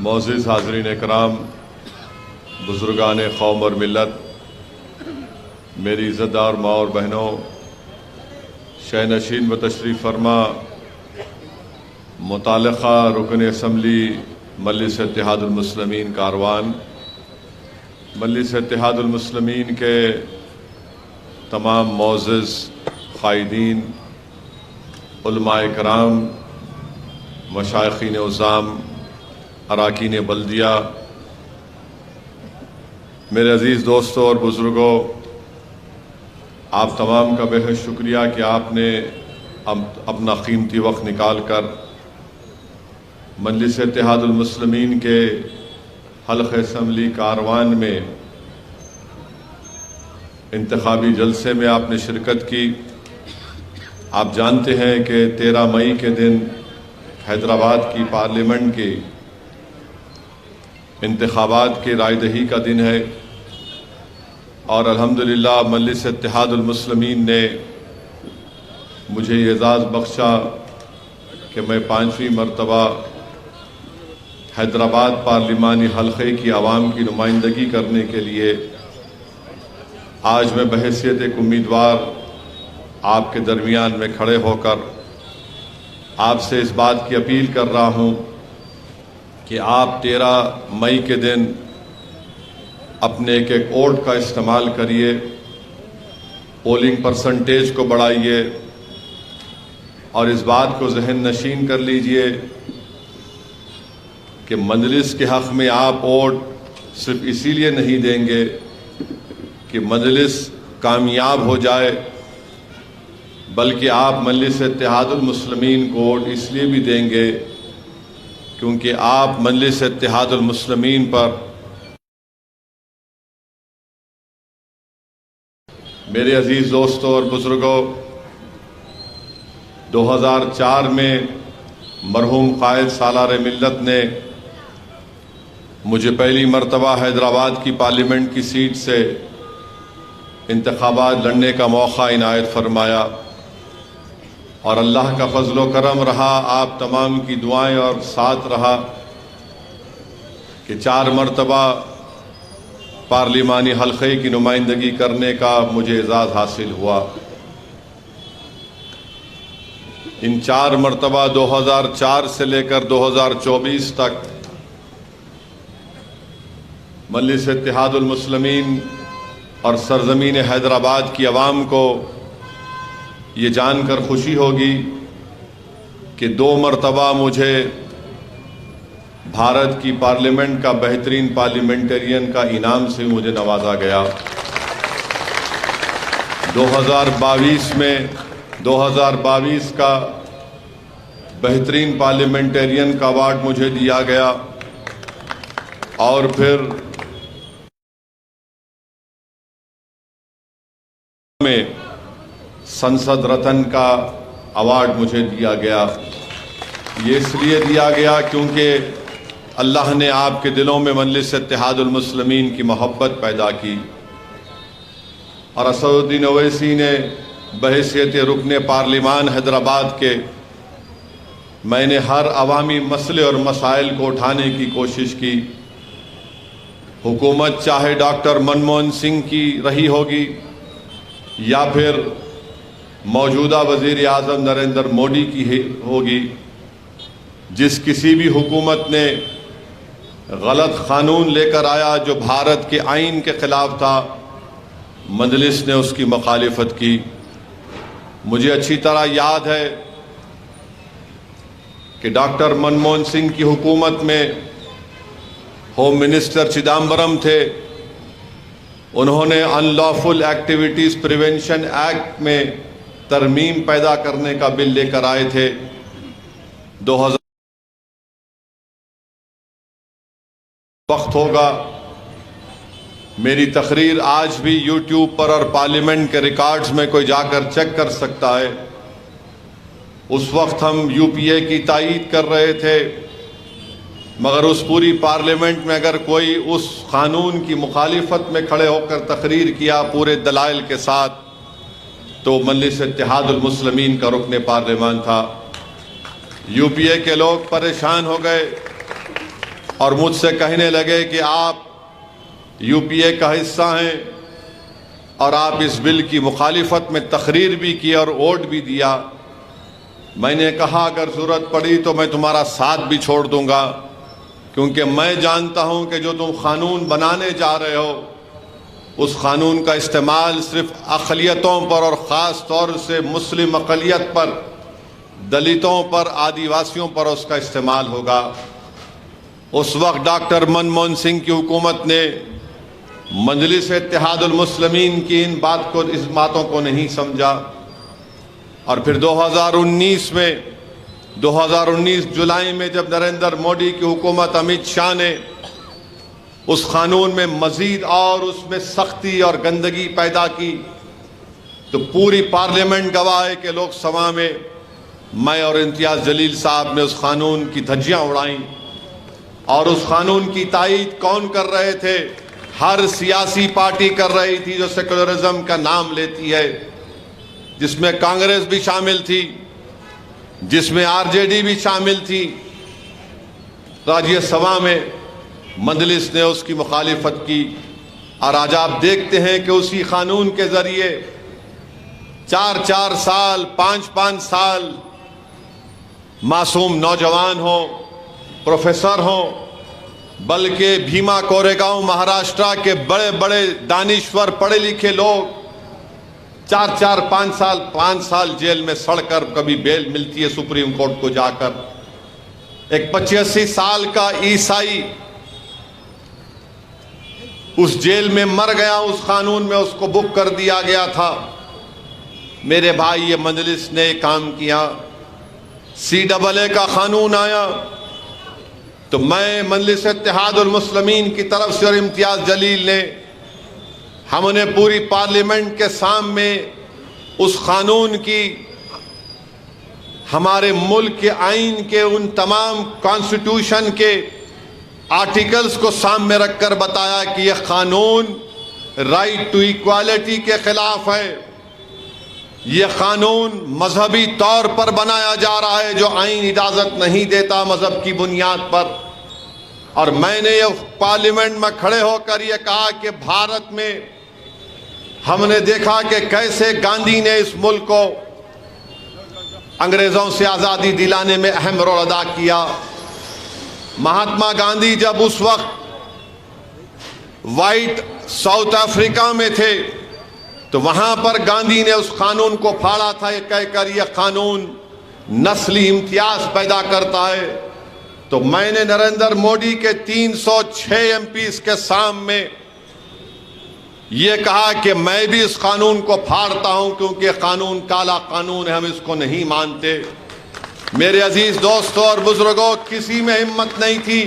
मोअज़्ज़िज़ हाज़रीन इकराम, बुज़ुर्गान कौम और मिल्लत, मेरी इज़्ज़तदार माँ और बहनों, शहनशीन व तशरीफ़ फरमा मुताल्लिक़ा रुकन असम्बली मजलिस इत्तेहादुल मुस्लिमीन कारवान, मजलिस इत्तेहादुल मुस्लिमीन के तमाम मोअज़्ज़िज़ क़ाइदीन, उलमाए कराम, मशाइख़ीन उज़्ज़ाम, अराकीन बल्दिया, मेरे अज़ीज़ दोस्तों और बुज़ुर्गों, आप तमाम का बेहद शुक्रिया कि आपने अपना कीमती वक्त निकाल कर मजलिस इत्तेहादुल मुस्लिमीन के हल्क़ असम्बली कारवान में इंतखाबी जलसे में आपने शिरकत की। आप जानते हैं कि 13 मई के दिन हैदराबाद की पार्लियामेंट के इंतखाबात के रायदही का दिन है और अल्हम्दुलिल्लाह मजलिस इत्तेहादुल मुस्लिमीन ने मुझे ये एज़ाज़ बख्शा कि मैं 5वीं मरतबा हैदराबाद पार्लिमानी हल्क़े की आवाम की नुमाइंदगी करने के लिए आज मैं बहैसियत एक उम्मीदवार आपके दरमियान में खड़े होकर आपसे इस बात की अपील कर रहा हूँ कि आप 13 मई के दिन अपने एक एक वोट का इस्तेमाल करिए, पोलिंग परसेंटेज को बढ़ाइए और इस बात को जहन नशीन कर लीजिए कि मजलिस के हक़ में आप वोट सिर्फ इसीलिए नहीं देंगे कि मजलिस कामयाब हो जाए, बल्कि आप मजलिस इत्तेहादुल मुस्लिमीन को वोट इसलिए भी देंगे क्योंकि आप मजलिस इत्तेहादुल मुस्लिमीन पर मेरे अजीज़ दोस्तों और बुज़ुर्गों 2004 में मरहूम क़ायद सालार मिल्लत ने मुझे पहली मरतबा हैदराबाद की पार्लियामेंट की सीट से इंतखाबात लड़ने का मौका इनायत फरमाया और अल्लाह का फजल व करम रहा, आप तमाम की दुआएं और साथ रहा कि 4 मरतबा पार्लिमानी हल्क़े की नुमाइंदगी करने का मुझे एज़ाज़ हासिल हुआ। इन 4 मरतबा 2004 से लेकर 2024 तक मजलिस इत्तेहादुल मुस्लिमीन और सरज़मीन हैदराबाद की आवाम को ये जानकर खुशी होगी कि 2 मरतबा मुझे भारत की पार्लियामेंट का बेहतरीन पार्लियामेंटेरियन का इनाम से मुझे नवाजा गया। 2022 का बेहतरीन पार्लियामेंटेरियन का अवार्ड मुझे दिया गया और फिर में संसद रत्न का अवार्ड मुझे दिया गया। ये इसलिए दिया गया क्योंकि अल्लाह ने आपके दिलों में मजलिस इत्तेहादुल मुस्लिमीन की मोहब्बत पैदा की और असदुद्दीन ओवैसी ने बहैसियत रुकने पार्लिमान हैदराबाद के मैंने हर अवामी मसले और मसाइल को उठाने की कोशिश की। हुकूमत चाहे डॉक्टर मनमोहन सिंह की रही होगी या फिर मौजूदा वज़ीर आज़म नरेंद्र मोदी की होगी, जिस किसी भी हुकूमत ने गलत क़ानून लेकर आया जो भारत के आइन के ख़िलाफ़ था, मजलिस ने उसकी मुखालिफत की। मुझे अच्छी तरह याद है कि डॉक्टर मनमोहन सिंह की हुकूमत में होम मिनिस्टर चिदम्बरम थे। उन्होंने अनलॉफुल एक्टिविटीज़ प्रिवेंशन एक्ट में तरमीम पैदा करने का बिल लेकर आए थे। 2000 वक्त होगा, मेरी तकरीर आज भी यूट्यूब पर और पार्लियामेंट के रिकॉर्ड्स में कोई जाकर चेक कर सकता है। उस वक्त हम यूपीए की तायीद कर रहे थे, मगर उस पूरी पार्लियामेंट में अगर कोई उस कानून की मुखालिफत में खड़े होकर तकरीर किया पूरे दलाइल के साथ, तो मजलिस इत्तेहादुल मुस्लिमीन का रुकने पार्लियामान था। यूपीए के लोग परेशान हो गए और मुझसे कहने लगे कि आप यूपीए का हिस्सा हैं और आप इस बिल की मुखालिफत में तकरीर भी की और वोट भी दिया। मैंने कहा अगर ज़रूरत पड़ी तो मैं तुम्हारा साथ भी छोड़ दूंगा, क्योंकि मैं जानता हूं कि जो तुम कानून बनाने जा रहे हो उस कानून का इस्तेमाल सिर्फ अक़लियतों पर और ख़ास तौर से मुस्लिम अक़लियत पर, दलितों पर, आदिवासियों पर उसका इस्तेमाल होगा। उस वक्त डॉक्टर मनमोहन सिंह की हुकूमत ने मजलिस इत्तेहादुल मुस्लिमीन की इस बातों को नहीं समझा और फिर 2019 जुलाई में जब नरेंद्र मोदी की हुकूमत, अमित शाह ने उस कानून में मजीद और उसमें सख्ती और गंदगी पैदा की, तो पूरी पार्लियामेंट गवाह है कि लोकसभा में मैं और इम्तियाज़ जलील साहब ने उस कानून की धज्जियां उड़ाई। और उस कानून की तायीद कौन कर रहे थे? हर सियासी पार्टी कर रही थी जो सेकुलरिज्म का नाम लेती है, जिसमें कांग्रेस भी शामिल थी, जिसमें आरजेडी भी शामिल थी। राज्यसभा में मजलिस ने उसकी मुखालिफत की और आज आप देखते हैं कि उसी कानून के जरिए 4-4 साल, 5-5 साल मासूम नौजवान हो, प्रोफेसर हो, बल्कि भीमा कोरेगांव महाराष्ट्र के बड़े बड़े दानिश्वर पढ़े लिखे लोग 4-4, 5 साल जेल में सड़कर, कभी बेल मिलती है सुप्रीम कोर्ट को जाकर। एक 85 साल का ईसाई उस जेल में मर गया, उस कानून में उसको बुक कर दिया गया था। मेरे भाई, ये मजलिस ने काम किया। CAA का कानून आया तो मैं मजलिस इत्तेहादुल मुस्लिमीन की तरफ से और इम्तियाज़ जलील ने, हमने पूरी पार्लियामेंट के सामने उस कानून की, हमारे मुल्क के आइन के उन तमाम कॉन्स्टिट्यूशन के आर्टिकल्स को सामने रखकर बताया कि यह कानून राइट टू इक्वालिटी के खिलाफ है। यह कानून मजहबी तौर पर बनाया जा रहा है, जो आइन इजाजत नहीं देता मजहब की बुनियाद पर। और मैंने ये पार्लियामेंट में खड़े होकर यह कहा कि भारत में हमने देखा कि कैसे गांधी ने इस मुल्क को अंग्रेजों से आजादी दिलाने में अहम रोल अदा किया। महात्मा गांधी जब उस वक्त वाइट साउथ अफ्रीका में थे तो वहां पर गांधी ने उस कानून को फाड़ा था, कहकर यह कानून नस्ली इम्तियाज पैदा करता है। तो मैंने नरेंद्र मोदी के 306 MPs के सामने यह कहा कि मैं भी इस कानून को फाड़ता हूं, क्योंकि यह कानून काला कानून है, हम इसको नहीं मानते। मेरे अजीज दोस्तों और बुजुर्गों, किसी में हिम्मत नहीं थी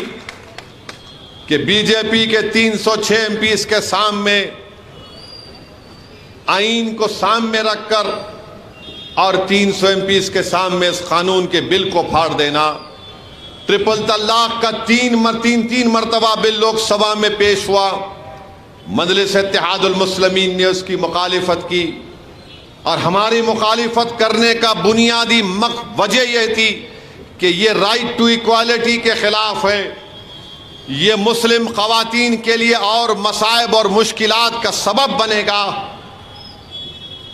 कि बीजेपी के 306 MPs के सामने आइन को सामने रखकर और 300 MPs के सामने इस कानून के बिल को फाड़ देना। ट्रिपल तलाक का तीन मरतबा बिल लोकसभा में पेश हुआ, मजलिस इत्तेहादुल मुस्लिमीन ने उसकी मुखालिफत की। और हमारी मुखालिफत करने का बुनियादी वजह यह थी कि ये राइट टू इक्वालिटी के खिलाफ है, ये मुस्लिम ख़वातीन के लिए और मसाइब और मुश्किलात का सबब बनेगा।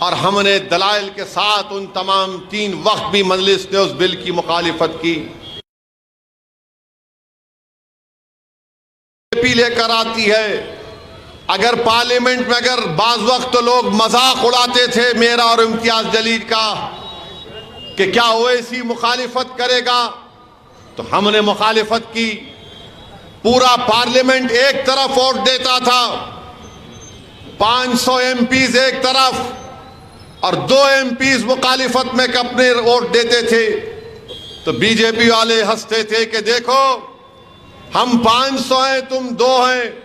और हमने दलाइल के साथ उन तमाम 3 वक्त भी मजलिस ने उस बिल की मुखालिफत की। लेकर आती है, अगर पार्लियामेंट में अगर बाज वक्त तो लोग मजाक उड़ाते थे मेरा और इम्तियाज जलील का कि क्या ओवैसी मुखालिफत करेगा, तो हमने मुखालिफत की। पूरा पार्लियामेंट एक तरफ वोट देता था, 500 MPs एक तरफ और 2 MPs मुखालिफत में अपने वोट देते थे। तो बीजेपी वाले हंसते थे कि देखो हम 500 हैं, तुम 2 हैं।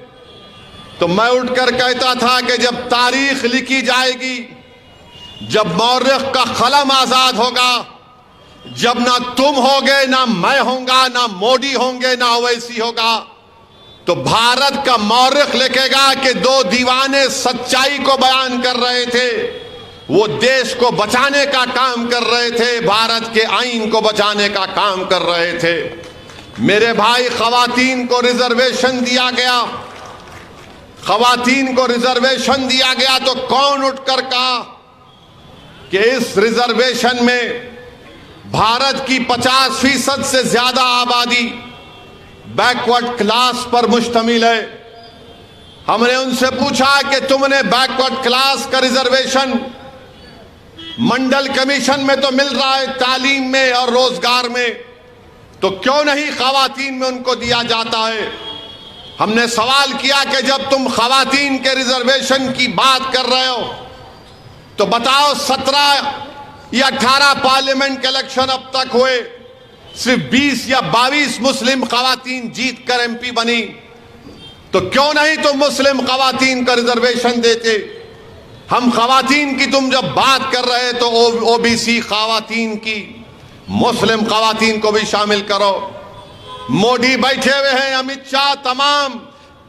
तो मैं उठकर कहता था कि जब तारीख लिखी जाएगी, जब मौर्रिख का कलम आजाद होगा, जब ना तुम होगे, ना मैं होऊंगा, ना मोदी होंगे, ना ओवैसी होगा, तो भारत का मौर्रिख लिखेगा कि 2 दीवाने सच्चाई को बयान कर रहे थे, वो देश को बचाने का काम कर रहे थे, भारत के आइन को बचाने का काम कर रहे थे। मेरे भाई, खवातीन को रिजर्वेशन दिया गया, खवातीन को रिजर्वेशन दिया गया तो कौन उठकर कहा कि इस रिजर्वेशन में भारत की 50% से ज्यादा आबादी बैकवर्ड क्लास पर मुश्तमिल है। हमने उनसे पूछा कि तुमने बैकवर्ड क्लास का रिजर्वेशन मंडल कमीशन में तो मिल रहा है, तालीम में और रोजगार में, तो क्यों नहीं खवातीन में उनको दिया जाता है? हमने सवाल किया कि जब तुम खवातीन के रिजर्वेशन की बात कर रहे हो तो बताओ, 17 या 18 पार्लियामेंट के इलेक्शन अब तक हुए, सिर्फ 20 या 22 मुस्लिम खवातीन जीत कर MP बनी, तो क्यों नहीं तुम मुस्लिम खवातीन का रिजर्वेशन देते? हम खवातीन की तुम जब बात कर रहे तो OBC खवातीन की, मुस्लिम खवातीन को भी शामिल करो। मोदी बैठे हुए हैं, अमित शाह, तमाम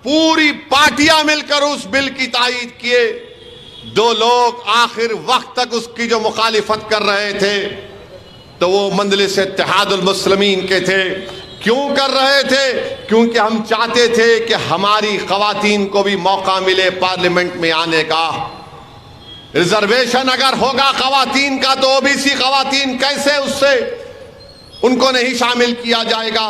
पूरी पार्टियां मिलकर उस बिल की तायीद किए। 2 लोग आखिर वक्त तक उसकी जो मुखालिफत कर रहे थे तो वो मजलिस इत्तेहादुल मुस्लिमीन के थे। क्यों कर रहे थे? क्योंकि हम चाहते थे कि हमारी खवातीन को भी मौका मिले पार्लियामेंट में आने का। रिजर्वेशन अगर होगा खवातीन का तो OBC खवातीन कैसे उससे उनको नहीं शामिल किया जाएगा?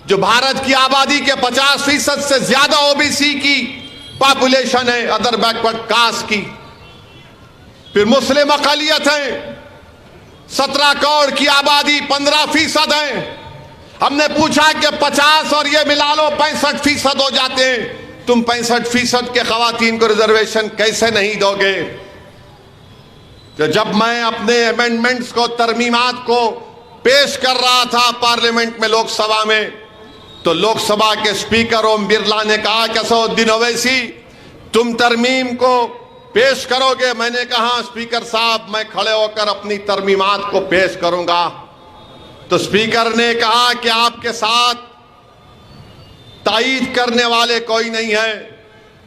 जो भारत की आबादी के 50% से ज्यादा OBC की पॉपुलेशन है, अदर बैकवर्ड कास्ट की। फिर मुस्लिम अक़लियत है, 17 करोड़ की आबादी, 15% है। हमने पूछा कि 50 और ये मिला लो 65% हो जाते हैं, तुम 65% के खवातीन को रिजर्वेशन कैसे नहीं दोगे? तो जब मैं अपने अमेंडमेंट्स को, तरमीमात को पेश कर रहा था पार्लियामेंट में, लोकसभा में, तो लोकसभा के स्पीकर ओम बिरला ने कहा कि असदुद्दीन ओवैसी तुम तरमीम को पेश करोगे? मैंने कहा स्पीकर साहब, मैं खड़े होकर अपनी तरमीमात को पेश करूंगा। तो स्पीकर ने कहा कि आपके साथ तायीद करने वाले कोई नहीं है।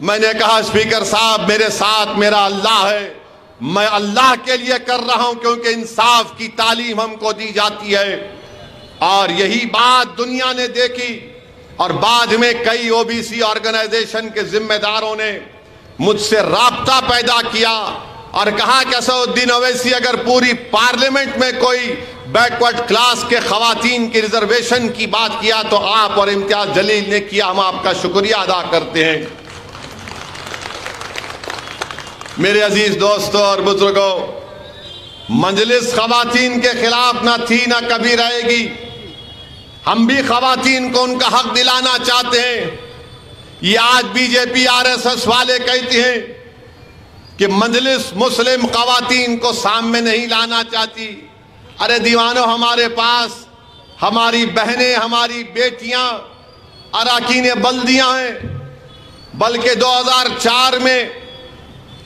मैंने कहा स्पीकर साहब, मेरे साथ मेरा अल्लाह है, मैं अल्लाह के लिए कर रहा हूं, क्योंकि इंसाफ की तालीम हमको दी जाती है। और यही बात दुनिया ने देखी और बाद में कई OBC ऑर्गेनाइजेशन के जिम्मेदारों ने मुझसे राब्ता पैदा किया और कहा कि असदुद्दीन ओवैसी अगर पूरी पार्लियामेंट में कोई बैकवर्ड क्लास के खवातीन की रिजर्वेशन की बात किया तो आप और इम्तियाज जलील ने किया, हम आपका शुक्रिया अदा करते हैं। मेरे अजीज दोस्तों और बुजुर्गों, मजलिस खवातीन के खिलाफ ना थी ना कभी रहेगी। हम भी खवातीन को उनका हक दिलाना चाहते हैं। ये आज BJP RSS वाले कहते हैं कि मजलिस मुस्लिम खवातीन को सामने नहीं लाना चाहती। अरे दीवानों, हमारे पास हमारी बहनें, हमारी बेटियां अराकीन बल्दियां हैं। बल्कि 2004 में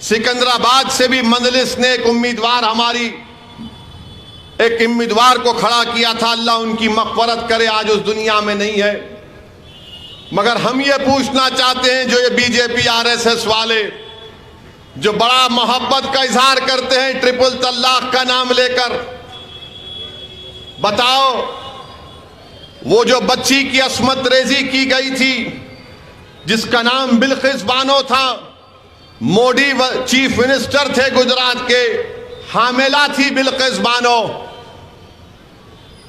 सिकंदराबाद से भी मजलिस ने एक उम्मीदवार को खड़ा किया था। अल्लाह उनकी मग़फ़िरत करे, आज उस दुनिया में नहीं है। मगर हम ये पूछना चाहते हैं, जो ये BJP RSS वाले जो बड़ा मोहब्बत का इजहार करते हैं ट्रिपल तलाक का नाम लेकर, बताओ वो जो बच्ची की अस्मत रेजी की गई थी जिसका नाम बिल्किस बानो था, मोदी चीफ मिनिस्टर थे गुजरात के, हामिला थी बिल्किस बानो।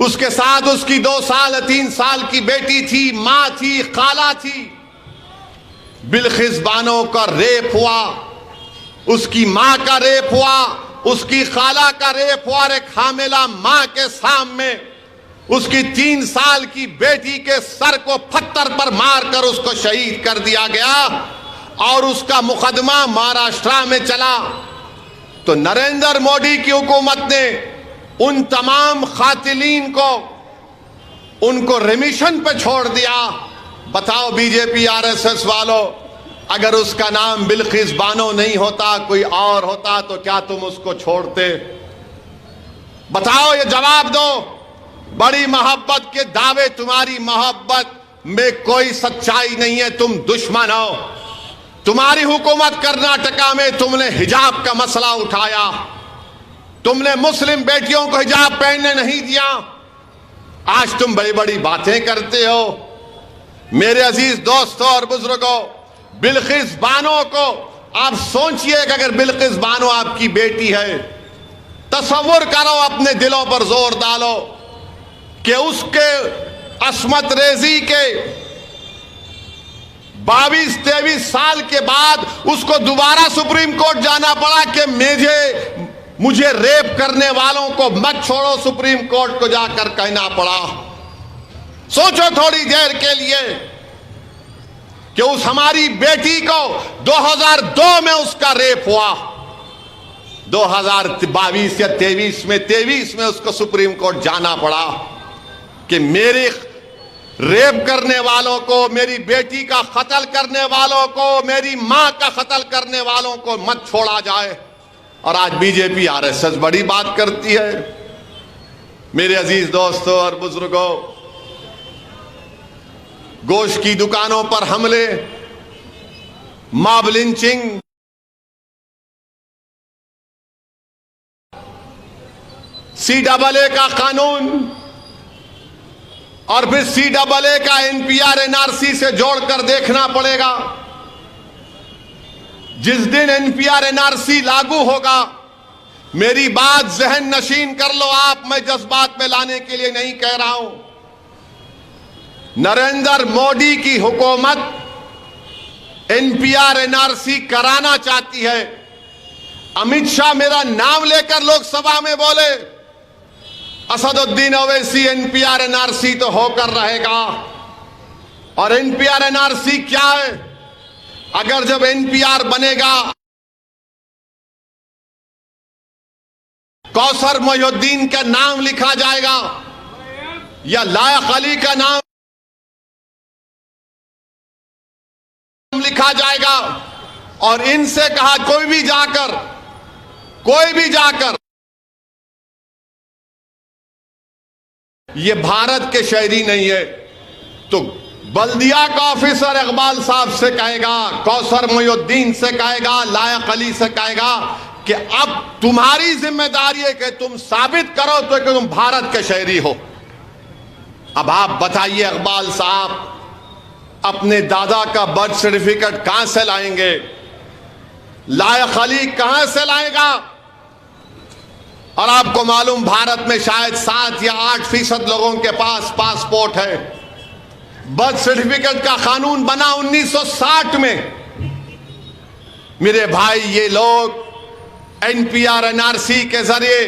उसके साथ उसकी 2 साल 3 साल की बेटी थी, मां थी, खाला थी। बिल्किस बानो का रेप हुआ, उसकी मां का रेप हुआ, उसकी खाला का रेप हुआ। एक हामिला मां के सामने उसकी 3 साल की बेटी के सर को पत्थर पर मारकर उसको शहीद कर दिया गया और उसका मुकदमा महाराष्ट्र में चला। तो नरेंद्र मोदी की हुकूमत ने उन तमाम खातिलीन को उनको रिमिशन पे छोड़ दिया। बताओ BJP RSS वालों, अगर उसका नाम बिल्किस बानो नहीं होता, कोई और होता, तो क्या तुम उसको छोड़ते? बताओ, ये जवाब दो। बड़ी मोहब्बत के दावे, तुम्हारी मोहब्बत में कोई सच्चाई नहीं है, तुम दुश्मन हो। तुम्हारी हुकूमत कर्नाटका में तुमने हिजाब का मसला उठाया, तुमने मुस्लिम बेटियों को हिजाब पहनने नहीं दिया। आज तुम बड़ी बड़ी बातें करते हो। मेरे अजीज दोस्तों और बुजुर्गों, बिल्किस बानो को आप सोचिए कि अगर बिल्किस बानो आपकी बेटी है, तसव्वुर करो, अपने दिलों पर जोर डालो कि उसके अस्मत रेजी के 22-23 साल के बाद उसको दोबारा सुप्रीम कोर्ट जाना पड़ा कि मुझे रेप करने वालों को मत छोड़ो, सुप्रीम कोर्ट को जाकर कहना पड़ा। सोचो थोड़ी देर के लिए कि उस हमारी बेटी को 2002 में उसका रेप हुआ, 2022 या 23 में उसको सुप्रीम कोर्ट जाना पड़ा कि मेरे रेप करने वालों को, मेरी बेटी का कत्ल करने वालों को, मेरी मां का कत्ल करने वालों को मत छोड़ा जाए। और आज बीजेपी आरएसएस बड़ी बात करती है। मेरे अजीज दोस्तों और बुजुर्गों, गोश्त की दुकानों पर हमले, मॉब लिंचिंग, CAA का कानून और फिर CAA का NPR NRC से जोड़कर देखना पड़ेगा। जिस दिन NPR NRC लागू होगा, मेरी बात जहन नशीन कर लो आप, मैं जज्बात में लाने के लिए नहीं कह रहा हूं। नरेंद्र मोदी की हुकूमत NPR NRC कराना चाहती है। अमित शाह मेरा नाम लेकर लोकसभा में बोले, असदुद्दीन ओवैसी NPR NRC तो होकर रहेगा। और NPR NRC क्या है? अगर जब NPR बनेगा, कौसर मोहिउद्दीन का नाम लिखा जाएगा या लायक अली का नाम लिखा जाएगा, और इनसे कहा कोई भी जाकर ये भारत के शहरी नहीं है, तो बल्दिया का ऑफिसर इकबाल साहब से कहेगा, कौसर मोहिउद्दीन से कहेगा, लायक अली से कहेगा कि अब तुम्हारी जिम्मेदारी है कि तुम साबित करो तो कि तुम भारत के शहरी हो। अब आप बताइए इकबाल साहब, अपने दादा का बर्थ सर्टिफिकेट कहां से लाएंगे? लायक अली कहां से लाएगा? और आपको मालूम, भारत में शायद 7 या 8% लोगों के पास पासपोर्ट है। बर्थ सर्टिफिकेट का कानून बना 1960 में। मेरे भाई, ये लोग NPR NRC के जरिए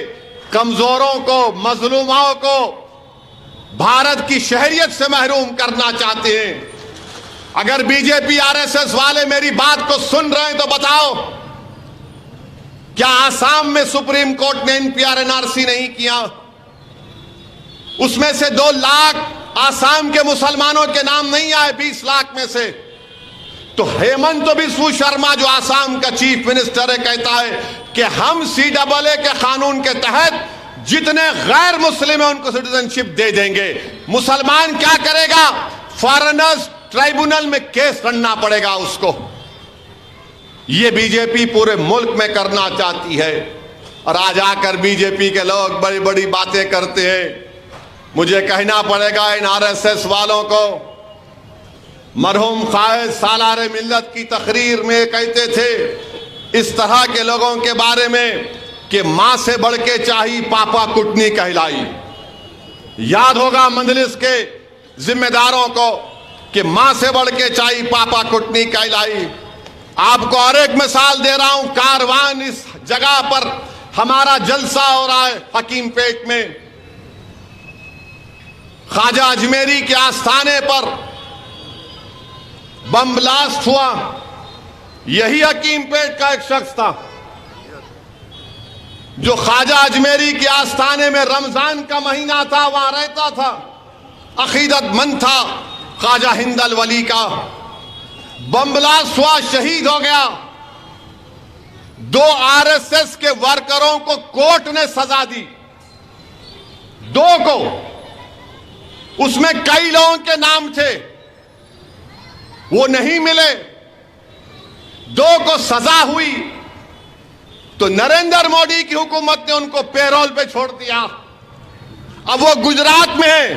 कमजोरों को, मजलूमों को भारत की शहरियत से महरूम करना चाहते हैं। अगर बीजेपी RSS वाले मेरी बात को सुन रहे हैं तो बताओ, क्या आसाम में सुप्रीम कोर्ट ने NPR NRC नहीं किया? उसमें से 2 लाख आसाम के मुसलमानों के नाम नहीं आए 20 लाख में से। तो हेमंत बिस्वा शर्मा जो आसाम का चीफ मिनिस्टर है, कहता है कि हम CAA के कानून के तहत जितने गैर मुस्लिम है उनको सिटीजनशिप दे देंगे। मुसलमान क्या करेगा? फॉरेनर्स ट्राइब्यूनल में केस लड़ना पड़ेगा उसको। ये बीजेपी पूरे मुल्क में करना चाहती है, और आज आकर बीजेपी के लोग बड़ी बड़ी बातें करते हैं। मुझे कहना पड़ेगा इन RSS वालों को, मरहूम कायद सालारे मिल्लत की तकरीर में कहते थे इस तरह के लोगों के बारे में कि मां से बढ़ के चाही पापा कुटनी कहलाई। याद होगा मंजलिस के जिम्मेदारों को कि मां से बढ़ के चाही पापा कुटनी कहलाई। आपको और एक मिसाल दे रहा हूं, कारवान इस जगह पर हमारा जलसा हो रहा है हकीम पेट में। ख्वाजा अजमेरी के आस्थाने पर बम ब्लास्ट हुआ। यही हकीम पेट का एक शख्स था जो ख्वाजा अजमेरी के आस्थाने में रमजान का महीना था, वहां रहता था, अकीदतमंद था, ख्वाजा हिंदल वली का। बम ब्लास्ट हुआ, शहीद हो गया। 2 RSS के वर्करों को कोर्ट ने सजा दी, 2 को। उसमें कई लोगों के नाम थे, वो नहीं मिले, 2 को सजा हुई। तो नरेंद्र मोदी की हुकूमत ने उनको पेरोल पे छोड़ दिया। अब वो गुजरात में है,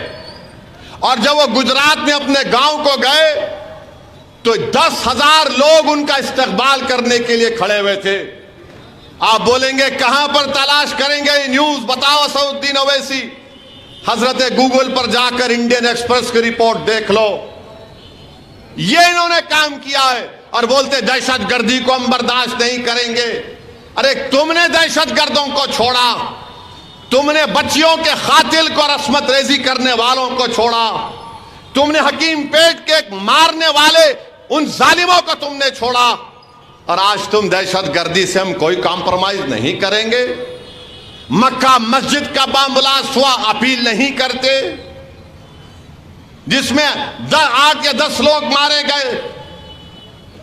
और जब वो गुजरात में अपने गांव को गए तो 10,000 लोग उनका इस्तकबाल करने के लिए खड़े हुए थे। आप बोलेंगे कहां पर तलाश करेंगे ये न्यूज, बताओ असदुद्दीन ओवैसी। हजरत गूगल पर जाकर इंडियन एक्सप्रेस की रिपोर्ट देख लो। ये इन्होंने काम किया है और बोलते दहशतगर्दी को हम बर्दाश्त नहीं करेंगे। अरे तुमने दहशतगर्दों को छोड़ा, तुमने बच्चियों के कातिल को रस्मत रेजी करने वालों को छोड़ा, तुमने हकीम पेट के मारने वाले उन जालिमों को तुमने छोड़ा, और आज तुम दहशतगर्दी से हम कोई कॉम्प्रोमाइज नहीं करेंगे। मक्का मस्जिद का बम ब्लास्ट हुआ, अपील नहीं करते, जिसमें 8 या 10 लोग मारे गए।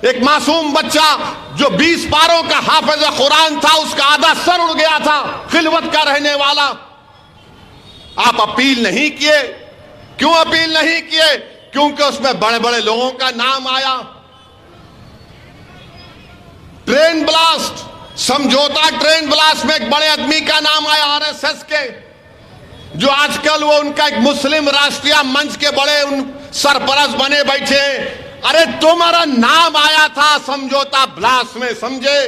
एक मासूम बच्चा जो 20 पारों का हाफिज कुरान था, उसका आधा सर उड़ गया था, खिलवत का रहने वाला। आप अपील नहीं किए। क्यों अपील नहीं किए? क्योंकि उसमें बड़े बड़े लोगों का नाम आया। ट्रेन ब्लास्ट, समझौता ट्रेन ब्लास्ट में एक बड़े आदमी का नाम आया, आरएसएस के, जो आजकल वो उनका एक मुस्लिम राष्ट्रीय मंच के बड़े उन सरपरस्त बने बैठे हैं। अरे तुम्हारा नाम आया था समझौता ब्लास्ट में, समझे?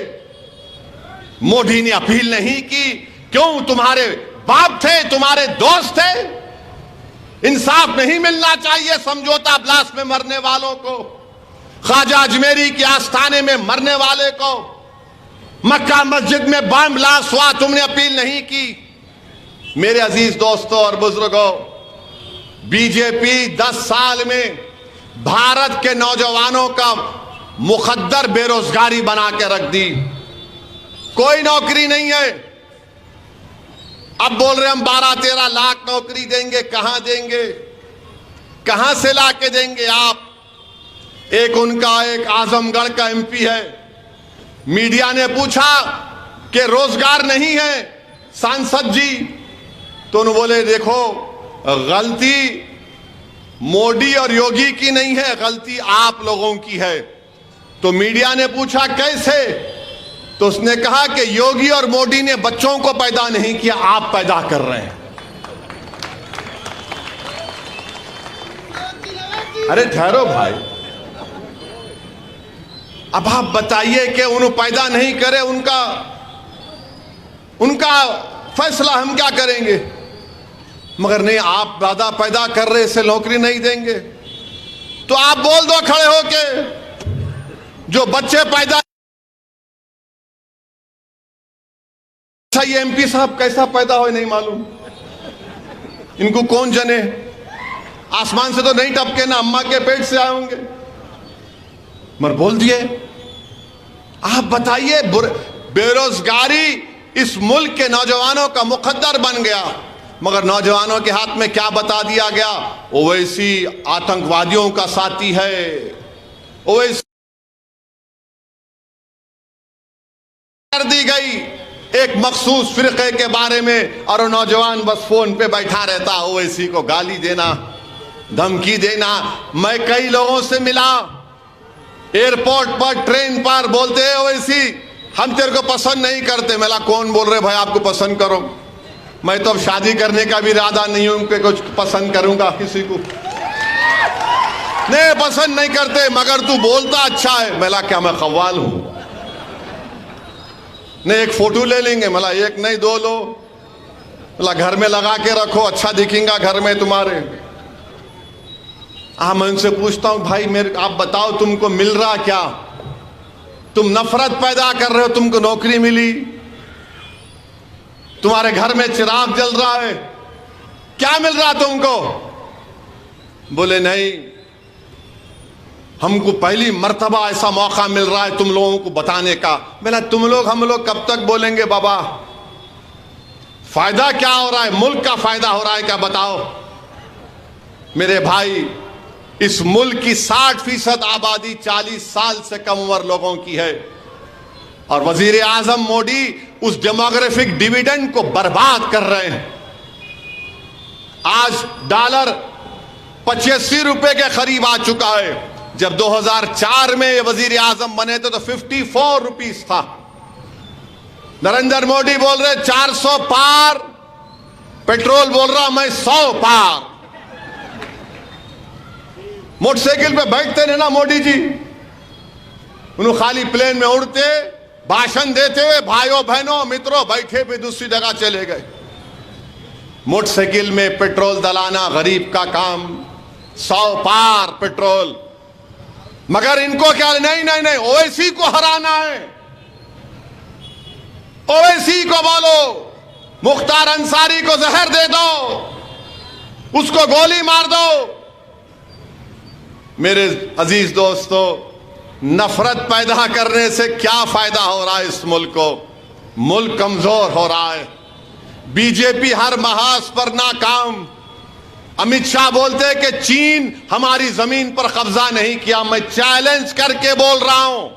मोदी ने अपील नहीं की। क्यों? तुम्हारे बाप थे, तुम्हारे दोस्त थे। इंसाफ नहीं मिलना चाहिए समझौता ब्लास्ट में मरने वालों को, ख्वाजा अजमेरी के आस्थाने में मरने वाले को, मक्का मस्जिद में बम ब्लास्ट हुआ, तुमने अपील नहीं की। मेरे अजीज दोस्तों और बुजुर्गों, बीजेपी 10 साल में भारत के नौजवानों का मुकद्दर बेरोजगारी बना के रख दी। कोई नौकरी नहीं है। अब बोल रहे हम 12-13 लाख नौकरी देंगे। कहां देंगे? कहां से लाके देंगे आप? एक उनका एक आजमगढ़ का एमपी है, मीडिया ने पूछा कि रोजगार नहीं है सांसद जी, तो उन्होंने बोले देखो गलती मोदी और योगी की नहीं है, गलती आप लोगों की है। तो मीडिया ने पूछा कैसे? तो उसने कहा कि योगी और मोदी ने बच्चों को पैदा नहीं किया, आप पैदा कर रहे हैं। अरे ठहरो भाई, अब आप बताइए कि उन्होंने पैदा नहीं करे, उनका फैसला, हम क्या करेंगे? मगर नहीं, आप ज्यादा पैदा कर रहे, इससे नौकरी नहीं देंगे। तो आप बोल दो खड़े होके, जो बच्चे पैदा, अच्छा ये एमपी साहब कैसा पैदा हो नहीं मालूम, इनको कौन जने? आसमान से तो नहीं टपके ना, अम्मा के पेट से आए होंगे। मगर बोल दिए। आप बताइए, बेरोजगारी इस मुल्क के नौजवानों का मुकद्दर बन गया, मगर नौजवानों के हाथ में क्या बता दिया गया? ओवैसी आतंकवादियों का साथी है, ओवैसी कर दी गई एक मखसूस फिरके के बारे में, और वो नौजवान बस फोन पे बैठा रहता, ओवैसी को गाली देना, धमकी देना। मैं कई लोगों से मिला एयरपोर्ट पर, ट्रेन पर, बोलते हैं ओवैसी हम तेरे को पसंद नहीं करते। मेरा कौन बोल रहे भाई आपको पसंद करो? मैं तो अब शादी करने का भी इरादा नहीं हूं कि कुछ पसंद करूंगा किसी को, नहीं पसंद नहीं करते, मगर तू बोलता अच्छा है। मेरा क्या मैं कव्वाल हूं? नहीं एक फोटो ले लेंगे, मला एक नहीं 2 लो, मला घर में लगा के रखो, अच्छा दिखेगा घर में तुम्हारे। मैं उनसे पूछता हूं भाई मेरे, आप बताओ तुमको मिल रहा क्या? तुम नफरत पैदा कर रहे हो, तुमको नौकरी मिली, तुम्हारे घर में चिराग जल रहा है, क्या मिल रहा तुमको? बोले नहीं, हमको पहली मर्तबा ऐसा मौका मिल रहा है तुम लोगों को बताने का। मैंने तुम लोग हम लोग कब तक बोलेंगे बाबा? फायदा क्या हो रहा है? मुल्क का फायदा हो रहा है क्या? बताओ मेरे भाई। इस मुल्क की 60% आबादी 40 साल से कम उम्र लोगों की है, और वजीर आजम मोदी उस डेमोग्राफिक डिविडेंड को बर्बाद कर रहे हैं। आज डॉलर 85 रुपए के करीब आ चुका है। जब 2004 में वजीर आजम बने थे तो 54 रुपीस था। नरेंद्र मोदी बोल रहे 400 पार, पेट्रोल बोल रहा मैं 100 पार। मोटरसाइकिल पे बैठते नहीं ना मोदी जी, उन्होंने खाली प्लेन में उड़ते भाषण देते हुए भाइयों बहनों मित्रों बैठे भी दूसरी जगह चले गए। मोटरसाइकिल में पेट्रोल डलाना गरीब का काम, 100 पार पेट्रोल। मगर इनको क्या, नहीं नहीं नहीं, ओवैसी को हराना है। ओवैसी को बोलो मुख्तार अंसारी को जहर दे दो, उसको गोली मार दो। मेरे अजीज दोस्तों, नफरत पैदा करने से क्या फायदा हो रहा है इस मुल्क को? मुल्क कमजोर हो रहा है। बीजेपी हर महाज पर नाकाम। अमित शाह बोलते हैं कि चीन हमारी जमीन पर कब्जा नहीं किया। मैं चैलेंज करके बोल रहा हूं,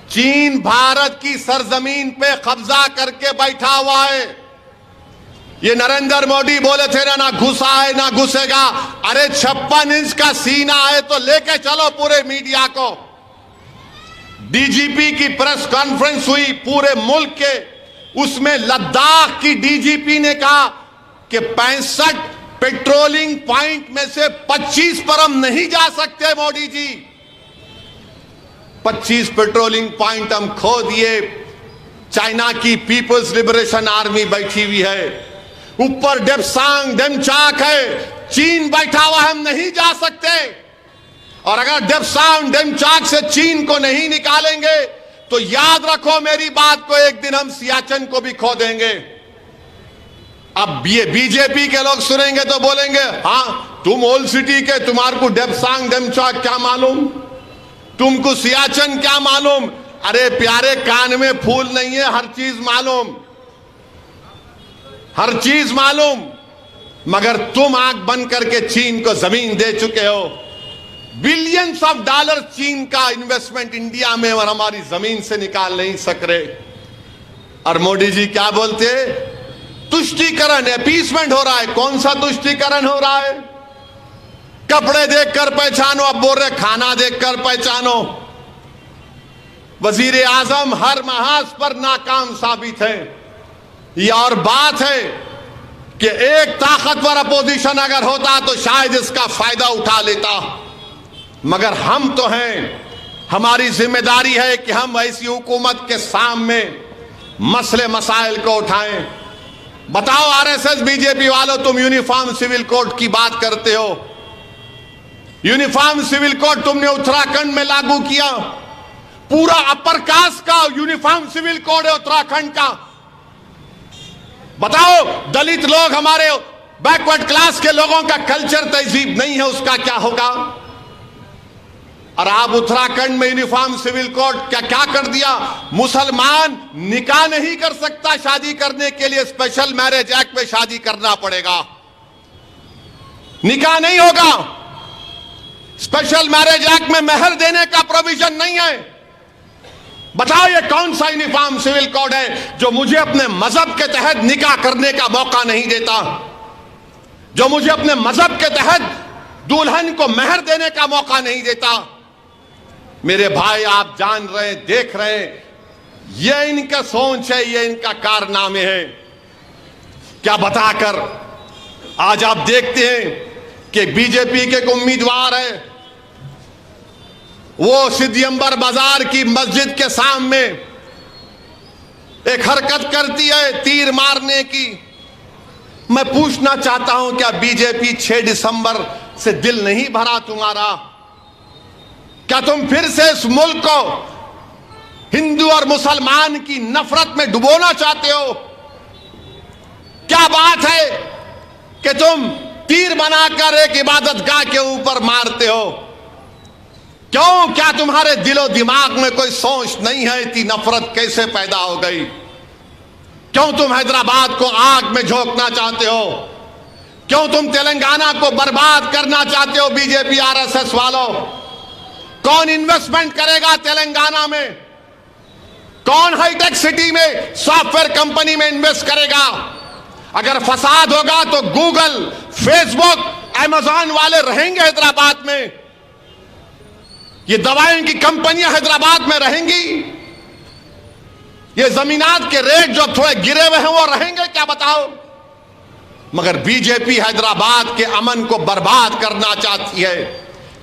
चीन भारत की सरजमीन पे कब्जा करके बैठा हुआ है। ये नरेंद्र मोदी बोले थे ना घुसा है ना घुसेगा। अरे 56 इंच का सीना है तो लेके चलो पूरे मीडिया को। डीजीपी की प्रेस कॉन्फ्रेंस हुई पूरे मुल्क के, उसमें लद्दाख की डीजीपी ने कहा कि 65 पेट्रोलिंग पॉइंट में से 25 पर हम नहीं जा सकते मोदी जी। 25 पेट्रोलिंग पॉइंट हम खो दिए। चाइना की पीपल्स लिबरेशन आर्मी बैठी हुई है, ऊपर डेप्सांग डेमचाक है, चीन बैठा हुआ, हम नहीं जा सकते। और अगर डेप्सांग डेमचाक से चीन को नहीं निकालेंगे तो याद रखो मेरी बात को, एक दिन हम सियाचिन को भी खो देंगे। अब ये बीजेपी के लोग सुनेंगे तो बोलेंगे हाँ तुम ओल्ड सिटी के, तुम्हारे को डेप्सांग डेमचाक क्या मालूम, तुमको सियाचिन क्या मालूम। अरे प्यारे, कान में फूल नहीं है, हर चीज मालूम, हर चीज मालूम। मगर तुम आंख बंद करके चीन को जमीन दे चुके हो। बिलियंस ऑफ डॉलर चीन का इन्वेस्टमेंट इंडिया में, और हमारी जमीन से निकाल नहीं सक रहे। और मोदी जी क्या बोलते, तुष्टीकरण, अपीसमेंट हो रहा है। कौन सा तुष्टीकरण हो रहा है? कपड़े देखकर पहचानो, अब बोल रहे खाना देखकर पहचानो। वजीर आजम हर महाज पर नाकाम साबित है। ये और बात है कि एक ताकतवर अपोजिशन अगर होता तो शायद इसका फायदा उठा लेता, मगर हम तो हैं। हमारी जिम्मेदारी है कि हम ऐसी हुकूमत के सामने मसले मसाइल को उठाएं। बताओ आरएसएस बीजेपी वालों, तुम यूनिफॉर्म सिविल कोड की बात करते हो। यूनिफॉर्म सिविल कोड तुमने उत्तराखंड में लागू किया, पूरा अपर कास्ट का यूनिफॉर्म सिविल कोड है उत्तराखंड का। बताओ दलित लोग, हमारे बैकवर्ड क्लास के लोगों का कल्चर तहजीब नहीं है, उसका क्या होगा? और आप उत्तराखंड में यूनिफॉर्म सिविल कोड क्या कर दिया? मुसलमान निकाह नहीं कर सकता, शादी करने के लिए स्पेशल मैरिज एक्ट में शादी करना पड़ेगा, निकाह नहीं होगा। स्पेशल मैरिज एक्ट में मेहर देने का प्रोविजन नहीं है। बताओ ये कौन सा यूनिफॉर्म सिविल कोड है जो मुझे अपने मजहब के तहत निकाह करने का मौका नहीं देता, जो मुझे अपने मजहब के तहत दुल्हन को मेहर देने का मौका नहीं देता? मेरे भाई, आप जान रहे हैं, देख रहे हैं, ये इनका सोच है, ये इनका कारनामे है। क्या बताकर आज आप देखते हैं कि बीजेपी के उम्मीदवार है, वो सिद्धियंबर बाजार की मस्जिद के सामने एक हरकत करती है तीर मारने की। मैं पूछना चाहता हूं, क्या बीजेपी 6 दिसंबर से दिल नहीं भरा तुम्हारा? क्या तुम फिर से इस मुल्क को हिंदू और मुसलमान की नफरत में डुबोना चाहते हो? क्या बात है कि तुम तीर बनाकर एक इबादतगाह के ऊपर मारते हो? क्यों? क्या तुम्हारे दिलो दिमाग में कोई सोच नहीं है? इतनी नफरत कैसे पैदा हो गई? क्यों तुम हैदराबाद को आग में झोंकना चाहते हो? क्यों तुम तेलंगाना को बर्बाद करना चाहते हो? बीजेपी आरएसएस वालों, कौन इन्वेस्टमेंट करेगा तेलंगाना में? कौन हाईटेक सिटी में सॉफ्टवेयर कंपनी में इन्वेस्ट करेगा? अगर फसाद होगा तो गूगल, फेसबुक, अमेजॉन वाले रहेंगे हैदराबाद में? ये दवाइयों की कंपनियां हैदराबाद में रहेंगी? ये जमीनात के रेट जो थोड़े गिरे हुए हैं वो रहेंगे क्या? बताओ। मगर बीजेपी हैदराबाद के अमन को बर्बाद करना चाहती है,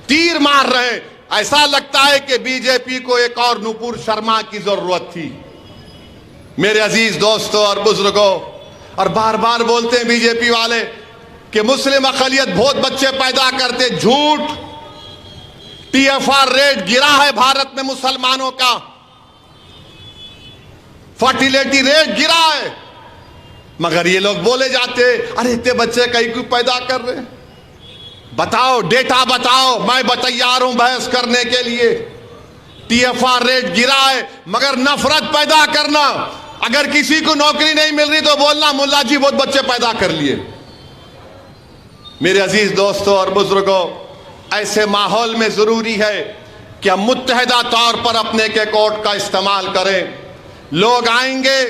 तीर मार रहे हैं। ऐसा लगता है कि बीजेपी को एक और नुपुर शर्मा की जरूरत थी। मेरे अजीज दोस्तों और बुजुर्गों, और बार बार बोलते हैं बीजेपी वाले कि मुस्लिम अकलियत बहुत बच्चे पैदा करते, झूठ। TFR रेट गिरा है भारत में, मुसलमानों का फर्टिलिटी रेट गिरा है, मगर ये लोग बोले जाते अरे इतने बच्चे कहीं क्यों पैदा कर रहे हैं। बताओ, डेटा बताओ, मैं तैयार हूं बहस करने के लिए। TFR रेट गिरा है, मगर नफरत पैदा करना, अगर किसी को नौकरी नहीं मिल रही तो बोलना मुल्ला जी बहुत बच्चे पैदा कर लिए। मेरे अजीज दोस्तों और बुजुर्गों, ऐसे माहौल में जरूरी है कि हम मुत्तहिदा तौर पर अपने के कोर्ट का इस्तेमाल करें। लोग आएंगे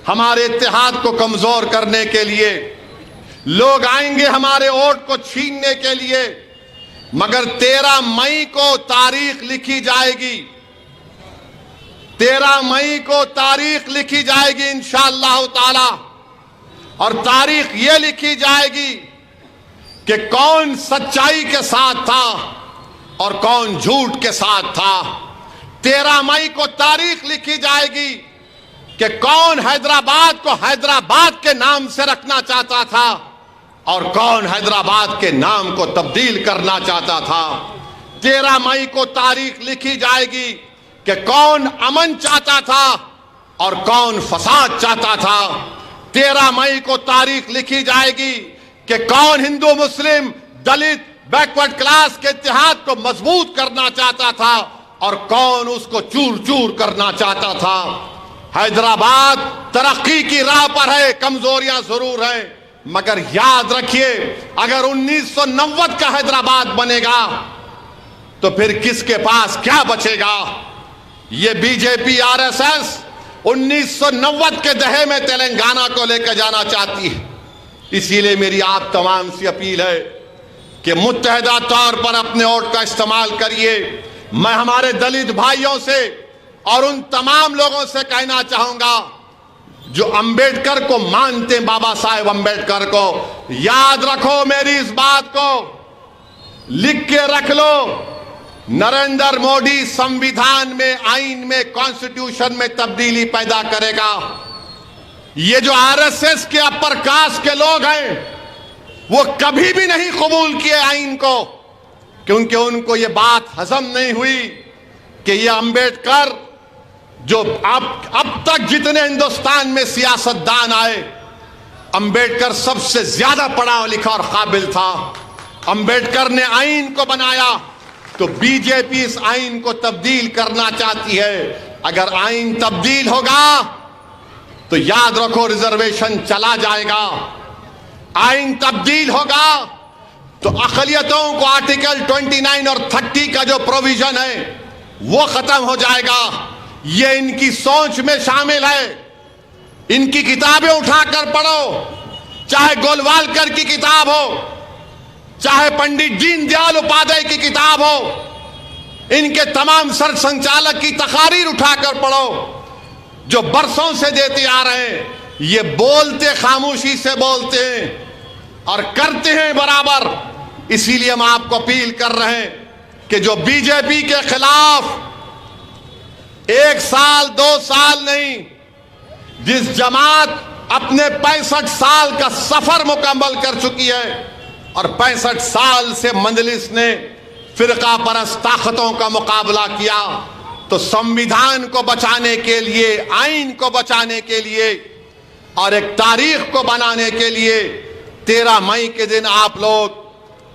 हमारे इत्तेहाद को कमजोर करने के लिए, लोग आएंगे हमारे वोट को छीनने के लिए, मगर 13 मई को तारीख लिखी जाएगी। 13 मई को तारीख लिखी जाएगी इंशाअल्लाह ताला, और तारीख ये लिखी जाएगी कि कौन सच्चाई के साथ था और कौन झूठ के साथ था। 13 मई को तारीख लिखी जाएगी कि कौन हैदराबाद को हैदराबाद के नाम से रखना चाहता था और कौन हैदराबाद के नाम को तब्दील करना चाहता था। 13 मई को तारीख लिखी जाएगी कि कौन अमन चाहता था और कौन फसाद चाहता था। 13 मई को तारीख लिखी जाएगी कि कौन हिंदू मुस्लिम दलित बैकवर्ड क्लास के इत्तेहाद को मजबूत करना चाहता था और कौन उसको चूर चूर करना चाहता था। हैदराबाद तरक्की की राह पर है, कमजोरियां जरूर हैं, मगर याद रखिए अगर 1990 का हैदराबाद बनेगा तो फिर किसके पास क्या बचेगा। ये बीजेपी RSS 1990 के दहे में तेलंगाना को लेकर जाना चाहती है। इसीलिए मेरी आप तमाम से अपील है कि मुत्तहिदा तौर पर अपने वोट का इस्तेमाल करिए। मैं हमारे दलित भाइयों से और उन तमाम लोगों से कहना चाहूंगा जो अंबेडकर को मानते, बाबा साहेब अंबेडकर को, याद रखो मेरी इस बात को, लिख के रख लो। नरेंद्र मोदी संविधान में, आइन में, कॉन्स्टिट्यूशन में तब्दीली पैदा करेगा। ये जो RSS के अपर कास्ट के लोग हैं वो कभी भी नहीं कबूल किए आइन को, क्योंकि उनको ये बात हजम नहीं हुई कि ये अंबेडकर जो अब तक जितने हिंदुस्तान में सियासतदान आए, अंबेडकर सबसे ज्यादा पढ़ा लिखा और काबिल था। अंबेडकर ने आइन को बनाया, तो बीजेपी इस आइन को तब्दील करना चाहती है। अगर आइन तब्दील होगा तो याद रखो रिजर्वेशन चला जाएगा। आइन तब्दील होगा तो अक़लियतों को आर्टिकल 29 और 30 का जो प्रोविजन है वो खत्म हो जाएगा। ये इनकी सोच में शामिल है। इनकी किताबें उठाकर पढ़ो, चाहे गोलवालकर की किताब हो, चाहे पंडित दीनदयाल उपाध्याय की किताब हो, इनके तमाम सर संचालक की तकारीर उठाकर पढ़ो जो बरसों से देते आ रहे हैं। ये बोलते खामोशी से बोलते हैं और करते हैं बराबर। इसीलिए हम आपको अपील कर रहे हैं कि जो बीजेपी के खिलाफ 1 साल 2 साल नहीं, जिस जमात अपने 65 साल का सफर मुकम्मल कर चुकी है और 65 साल से मजलिस ने फिरका परस्त ताकतों का मुकाबला किया, तो संविधान को बचाने के लिए, आइन को बचाने के लिए और एक तारीख को बनाने के लिए 13 मई के दिन आप लोग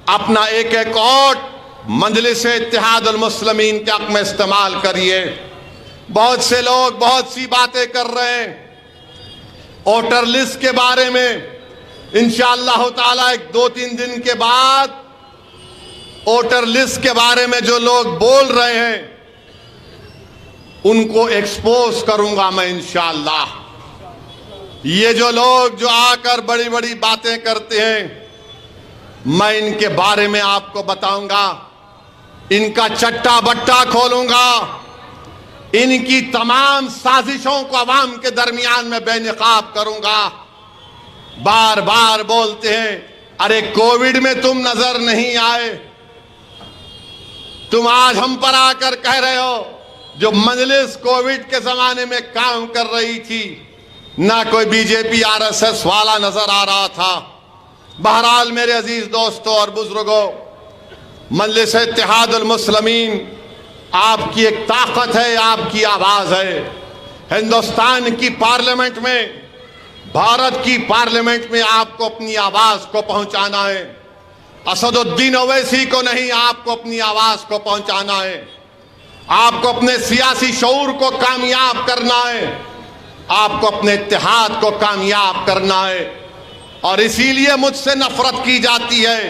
अपना एक एक वोट मजलिस इत्तेहादुल मुस्लिमीन के हक में इस्तेमाल करिए। बहुत से लोग बहुत सी बातें कर रहे हैं वोटर लिस्ट के बारे में। इंशाअल्लाह ताला 2-3 दिन के बाद वोटर लिस्ट के बारे में जो लोग बोल रहे हैं उनको एक्सपोज करूंगा मैं इंशाअल्लाह। ये जो लोग जो आकर बड़ी बड़ी बातें करते हैं, मैं इनके बारे में आपको बताऊंगा, इनका चट्टा बट्टा खोलूंगा, इनकी तमाम साजिशों को अवाम के दरमियान में बेनकाब करूंगा। बार बार बोलते हैं अरे कोविड में तुम नजर नहीं आए। तुम आज हम पर आकर कह रहे हो जो मजलिस कोविड के जमाने में काम कर रही थी, ना कोई बीजेपी आरएसएस वाला नजर आ रहा था। बहरहाल मेरे अजीज दोस्तों और बुजुर्गों, मजलिस इत्तेहादुल मुस्लिमीन आपकी एक ताकत है, आपकी आवाज है। हिंदुस्तान की पार्लियामेंट में, भारत की पार्लियामेंट में आपको अपनी आवाज को पहुंचाना है। असदुद्दीन ओवैसी को नहीं, आपको अपनी आवाज को पहुंचाना है। आपको अपने सियासी शऊर को कामयाब करना है, आपको अपने इत्तेहाद को कामयाब करना है। और इसीलिए मुझसे नफरत की जाती है,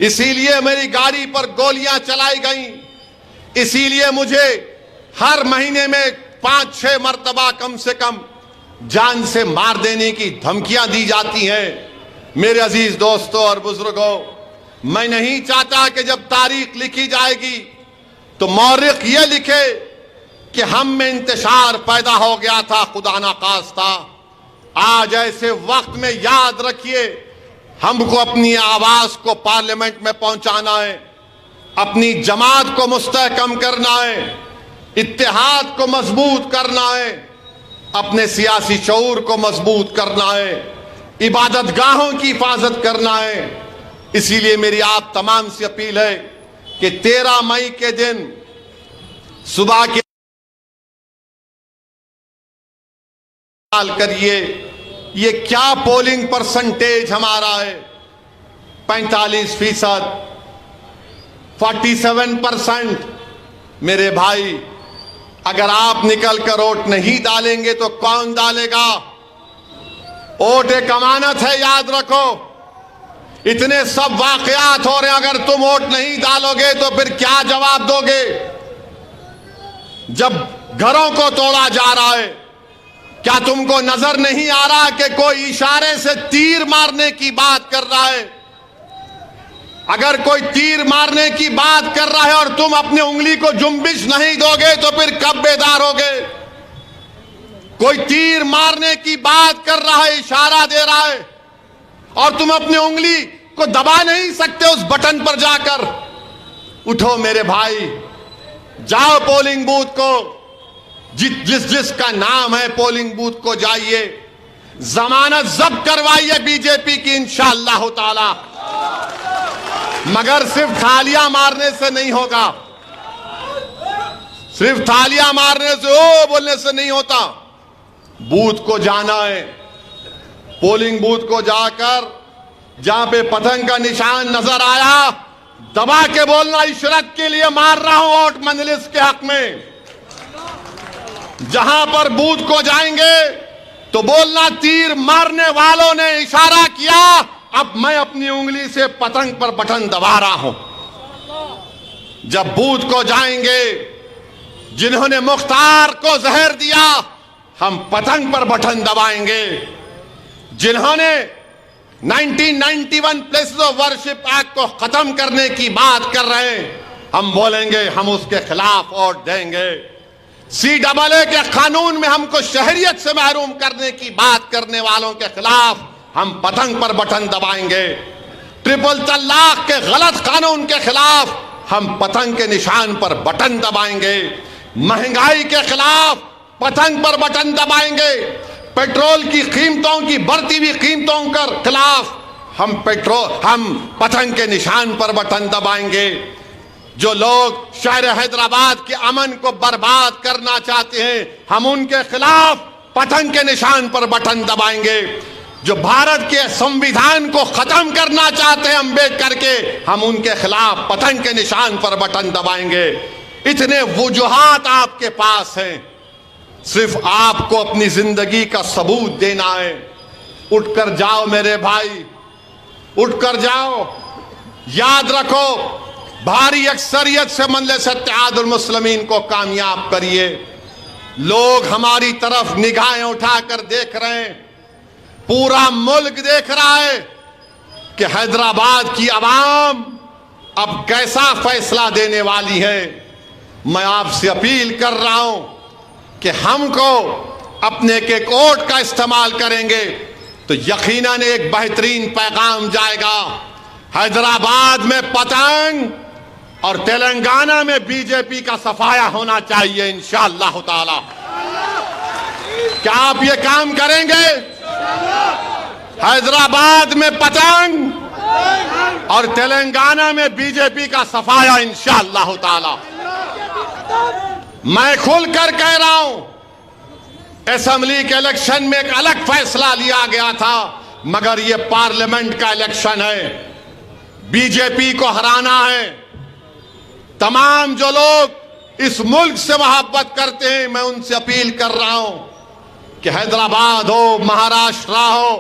इसीलिए मेरी गाड़ी पर गोलियां चलाई गई, इसीलिए मुझे हर महीने में 5-6 मरतबा कम से कम जान से मार देने की धमकियां दी जाती हैं। मेरे अजीज दोस्तों और बुजुर्गों, मैं नहीं चाहता कि जब तारीख लिखी जाएगी तो मौरिख ये लिखे कि हम में इंतशार पैदा हो गया था, खुदा ना खास्ता। आज ऐसे वक्त में याद रखिए, हमको अपनी आवाज को पार्लियामेंट में पहुंचाना है, अपनी जमात को मुस्तहकम करना है, इत्तेहाद को मजबूत करना है, अपने सियासी शऊर को मजबूत करना है, इबादत गाहों की हिफाजत करना है। इसीलिए मेरी आप तमाम से अपील है कि 13 मई के दिन सुबह के करिए ये क्या पोलिंग परसेंटेज हमारा है, 45%, 47%। मेरे भाई, अगर आप निकल कर वोट नहीं डालेंगे तो कौन डालेगा? वोट एक अमानत है, याद रखो। इतने सब वाकयात हो रहे हैं, अगर तुम वोट नहीं डालोगे तो फिर क्या जवाब दोगे? जब घरों को तोड़ा जा रहा है, क्या तुमको नजर नहीं आ रहा कि कोई इशारे से तीर मारने की बात कर रहा है? अगर कोई तीर मारने की बात कर रहा है और तुम अपनी उंगली को जुम्बिश नहीं दोगे तो फिर कब बेदार होगे? कोई तीर मारने की बात कर रहा है, इशारा दे रहा है, और तुम अपनी उंगली को दबा नहीं सकते उस बटन पर जाकर। उठो मेरे भाई, जाओ पोलिंग बूथ को, जिसका नाम है पोलिंग बूथ को जाइए, जमानत जब्त करवाइए बीजेपी की इंशाअल्लाह ताला। मगर सिर्फ थालियां मारने से नहीं होगा, सिर्फ थालियां मारने से, ओ बोलने से नहीं होता। बूथ को जाना है, पोलिंग बूथ को जाकर जहां पे पतंग का निशान नजर आया, दबा के बोलना इशरत के लिए मार रहा हूं वोट मजलिस के हक में। जहां पर बूथ को जाएंगे तो बोलना तीर मारने वालों ने इशारा किया, अब मैं अपनी उंगली से पतंग पर बटन दबा रहा हूं। जब बूथ को जाएंगे, जिन्होंने मुख्तार को जहर दिया, हम पतंग पर बटन दबाएंगे। जिन्होंने 1991 प्लेसेस ऑफ वर्शिप एक्ट को खत्म करने की बात कर रहे हैं, हम बोलेंगे हम उसके खिलाफ वोट देंगे। CAA के कानून में हमको शहरियत से महरूम करने की बात करने वालों के खिलाफ हम पतंग पर बटन दबाएंगे। ट्रिपल तलाक के गलत कानून के खिलाफ हम पतंग के निशान पर बटन दबाएंगे। महंगाई के खिलाफ पतंग पर बटन दबाएंगे। पेट्रोल की कीमतों की बढ़ती हुई कीमतों के खिलाफ हम पतंग के निशान पर बटन दबाएंगे। जो लोग शहर हैदराबाद के अमन को बर्बाद करना चाहते हैं, हम उनके खिलाफ पतंग के निशान पर बटन दबाएंगे। जो भारत के संविधान को खत्म करना चाहते हैं अम्बेडकर के, हम उनके खिलाफ पतंग के निशान पर बटन दबाएंगे। इतने वजूहात आपके पास हैं, सिर्फ आपको अपनी जिंदगी का सबूत देना है। उठकर जाओ मेरे भाई, उठकर जाओ। याद रखो, भारी अक्सरियत से मजलिस इत्तेहादुल मुस्लिमीन को कामयाब करिए। लोग हमारी तरफ निगाहें उठाकर देख रहे हैं, पूरा मुल्क देख रहा है कि हैदराबाद की आवाम अब कैसा फैसला देने वाली है। मैं आपसे अपील कर रहा हूं कि हमको अपने एक वोट का इस्तेमाल करेंगे, तो यकीनन एक बेहतरीन पैगाम जाएगा। हैदराबाद में पतंग और तेलंगाना में बीजेपी का सफाया होना चाहिए इंशाअल्लाह ताला। क्या आप ये काम करेंगे? हैदराबाद में पतंग और तेलंगाना में बीजेपी का सफाया इंशाअल्लाह ताला। मैं खुलकर कह रहा हूं, असेंबली के इलेक्शन में एक अलग फैसला लिया गया था, मगर यह पार्लियामेंट का इलेक्शन है। बीजेपी को हराना है। तमाम जो लोग इस मुल्क से मोहब्बत करते हैं, मैं उनसे अपील कर रहा हूं कि हैदराबाद हो, महाराष्ट्र हो,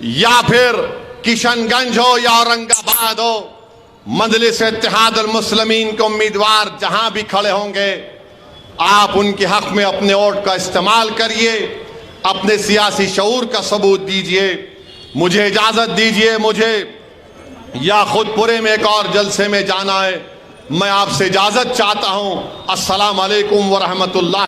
या फिर किशनगंज हो या औरंगाबाद हो, मजलिस इत्तेहाद अल मुस्लिमीन के उम्मीदवार जहां भी खड़े होंगे, आप उनके हक में अपने वोट का इस्तेमाल करिए, अपने सियासी शऊर का सबूत दीजिए। मुझे इजाजत दीजिए, मुझे या खुदपुरे में एक और जलसे में जाना है। मैं आपसे इजाजत चाहता हूं। अस्सलाम वालेकुम व रहमतुल्लाह।